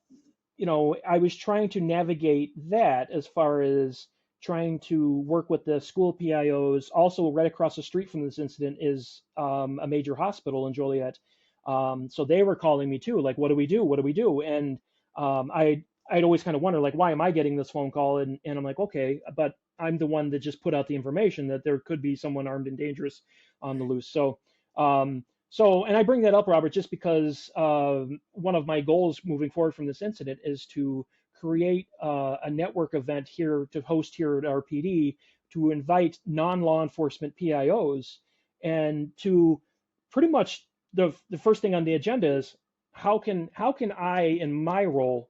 I was trying to navigate that, as far as trying to work with the school PIOs. Also, right across the street from this incident is a major hospital in Joliet. So they were calling me too, like, what do we do? What do we do? And I'd always kind of wonder, like, why am I getting this phone call? And I'm like, okay, but I'm the one that just put out the information that there could be someone armed and dangerous on the Right. loose. And I bring that up, Robert, just because one of my goals moving forward from this incident is to create a network event here to host here at RPD to invite non-law enforcement PIOs and to pretty much the first thing on the agenda is how can I in my role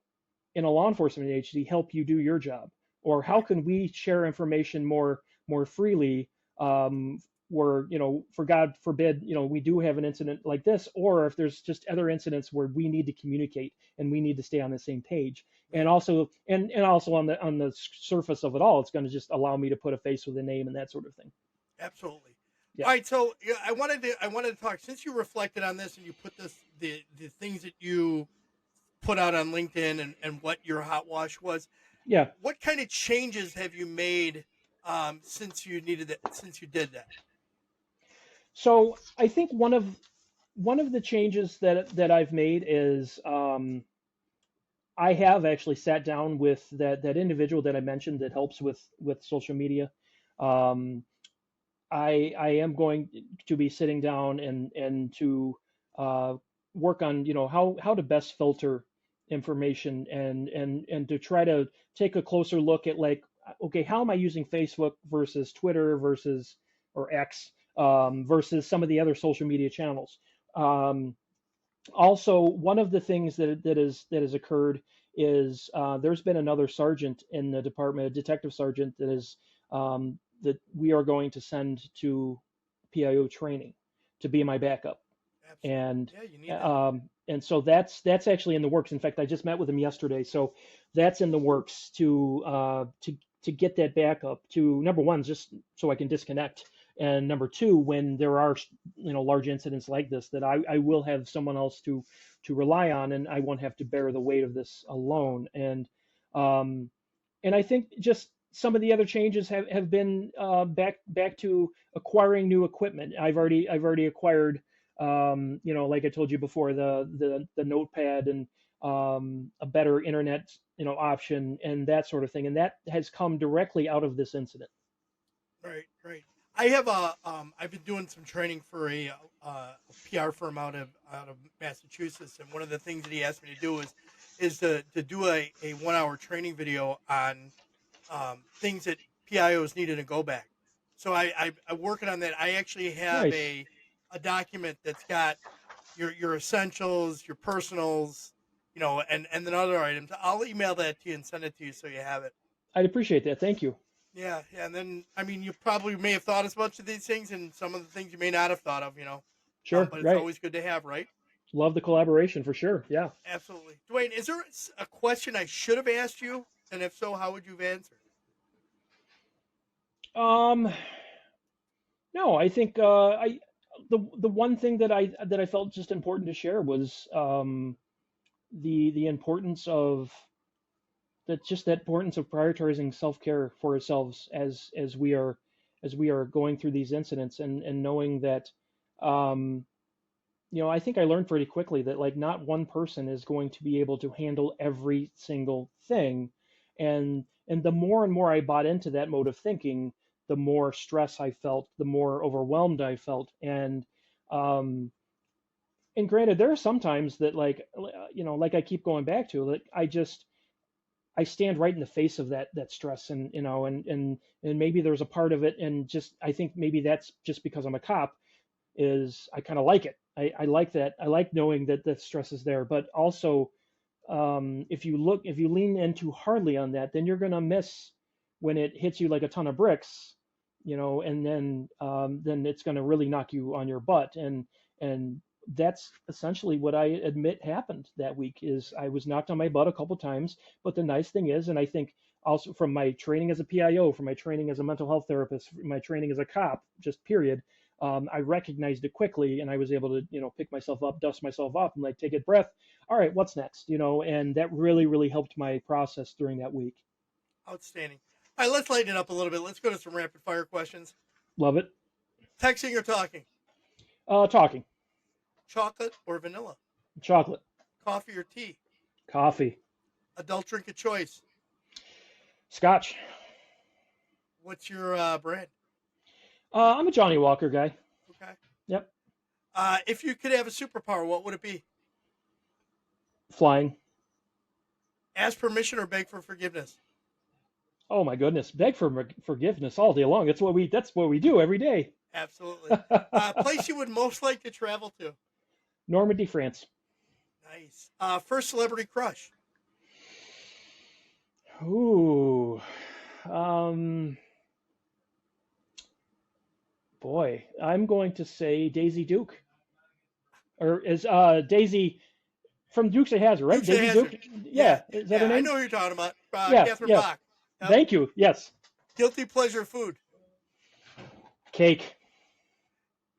in a law enforcement agency help you do your job, or how Right. can we share information more freely, where, for God forbid, we do have an incident like this, or if there's just other incidents where we need to communicate and we need to stay on the same page. And Right. also on the surface of it all, it's going to just allow me to put a face with a name and that sort of thing. Absolutely. Yeah. All right, so yeah, I wanted to talk, since you reflected on this and you put the things that you put out on LinkedIn, and what your hot wash was. Yeah. What kind of changes have you made since you did that? So I think one of the changes that I've made is, I have actually sat down with that individual that I mentioned that helps with social media. Um, I am going to be sitting down and to uh, work on, how to best filter information, and to try to take a closer look at, like, okay, how am I using Facebook versus Twitter versus, or X, versus some of the other social media channels. Um, Also, one of the things that has occurred is, there's been another sergeant in the department, a detective sergeant that we are going to send to PIO training to be my backup. Absolutely. and Yeah, you need that. and so that's actually in the works. In fact, I just met with him yesterday, so that's in the works to get that backup, to, number one, just so I can disconnect, and number two, when there are, large incidents like this, that I will have someone else to rely on, and I won't have to bear the weight of this alone. Um, and I think just some of the other changes have been, back to acquiring new equipment. I've already acquired, like I told you before, the notepad, and a better internet, option, and that sort of thing, and that has come directly out of this incident. Right, right. I've been doing some training for a PR firm out of Massachusetts, and one of the things that he asked me to do is to do a 1 hour training video on things that PIOs needed to go back. So I'm working on that. I actually have Nice. a document that's got your essentials, your personals, and then other items. I'll email that to you and send it to you so you have it. I'd appreciate that. Thank you. Yeah, yeah, and then I mean, you probably may have thought as much of these things, and some of the things you may not have thought of. Sure. But it's Right. always good to have, right? Love the collaboration for sure. Yeah. Absolutely. Dwayne, is there a question I should have asked you, and if so, how would you have answered? Um, no, I think, the one thing that I felt just important to share was, the importance of that importance of prioritizing self-care for ourselves as we are going through these incidents, and knowing that, um, I think I learned pretty quickly that, like, not one person is going to be able to handle every single thing, and the more and more I bought into that mode of thinking, the more stress I felt, the more overwhelmed I felt, um, and granted, there are some times that, like, like I keep going back to, like, I stand right in the face of that stress, and maybe there's a part of it, and just I think maybe that's just because I'm a cop, is I kind of like it. I like that. I like knowing that the stress is there. But also, if you lean in too hardly on that, then you're gonna miss when it hits you like a ton of bricks, and then it's gonna really knock you on your butt. And that's essentially what I admit happened that week. Is I was knocked on my butt a couple times. But the nice thing is, and I think also from my training as a PIO, from my training as a mental health therapist, from my training as a cop, just period, I recognized it quickly, and I was able to, pick myself up, dust myself off, and, like, take a breath. All right, what's next? And that really, really helped my process during that week. Outstanding. All right, let's lighten it up a little bit. Let's go to some rapid fire questions. Love it. Texting or talking? Talking. Chocolate or vanilla? Chocolate. Coffee or tea? Coffee. Adult drink of choice? Scotch. What's your brand? I'm a Johnny Walker guy. Okay. Yep. If you could have a superpower, what would it be? Flying. Ask permission or beg for forgiveness? Oh my goodness. Beg for forgiveness all day long. That's what we do every day. Absolutely. Place you would most like to travel to? Normandy, France. Nice. First celebrity crush? Ooh. Boy, I'm going to say Daisy Duke. Or is Daisy from Dukes of Hazzard, right? Dukes of Daisy Hazzard. Duke? Yeah, is that her I name? know who you're talking about. Yeah, Catherine yeah. Bach. Yep. Thank you. Yes. Guilty pleasure food? Cake.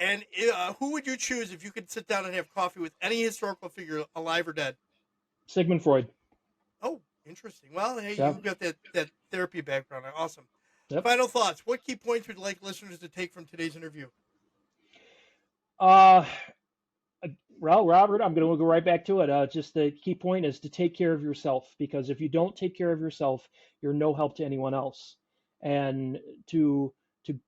And who would you choose if you could sit down and have coffee with any historical figure, alive or dead? Sigmund Freud. Oh, interesting. Well, hey, Yeah. you've got that therapy background. Awesome. Yep. Final thoughts. What key points would you like listeners to take from today's interview? Well, Robert, I'm going to go right back to it. Just the key point is to take care of yourself, because if you don't take care of yourself, you're no help to anyone else. And to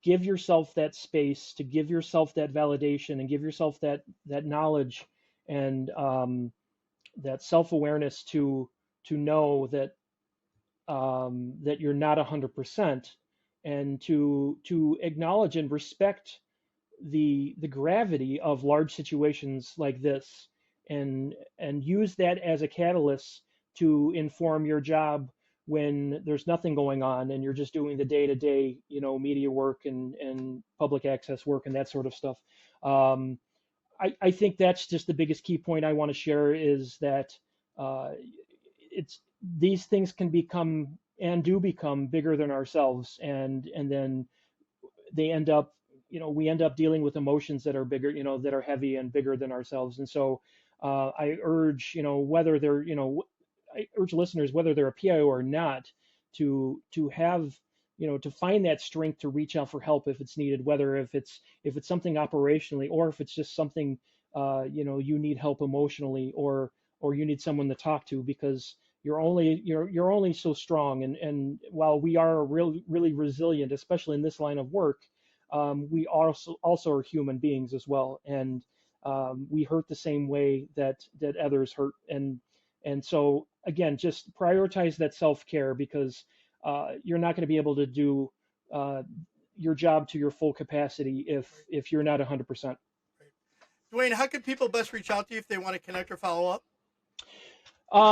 give yourself that space, to give yourself that validation, and give yourself that knowledge and that self-awareness to know that that you're not 100%, and to acknowledge and respect the gravity of large situations like this, and use that as a catalyst to inform your job when there's nothing going on and you're just doing the day-to-day, media work and public access work and that sort of stuff. I think that's just the biggest key point I want to share, is that it's these things can become and do become bigger than ourselves, and then they end up, we end up dealing with emotions that are bigger, that are heavy and bigger than ourselves. And so I urge, whether they're, I urge listeners, whether they're a PIO or not, to have, to find that strength to reach out for help if it's needed, whether if it's something operationally, or if it's just something, you need help emotionally, or you need someone to talk to, because you're only so strong. And while we are really resilient, especially in this line of work, we also are human beings as well, and we hurt the same way that others hurt. And so again, just prioritize that self-care, because you're not going to be able to do your job to your full capacity if you're not 100%. Dwayne, how can people best reach out to you if they want to connect or follow up?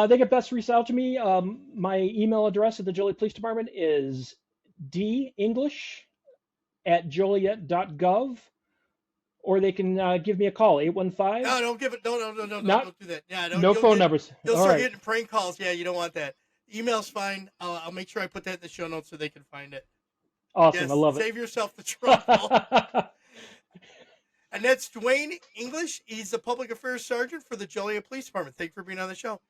They can best reach out to me. My email address at the Joliet Police Department is denglish@joliet.gov, or they can give me a call, 815. No, don't give it. No, don't do that. Yeah, no phone numbers. You'll All start right. getting prank calls. Yeah, you don't want that. Email's fine. I'll make sure I put that in the show notes so they can find it. Awesome. Yes, I love save yourself the trouble. And that's Dwayne English. He's the Public Affairs Sergeant for the Joliet Police Department. Thank you for being on the show.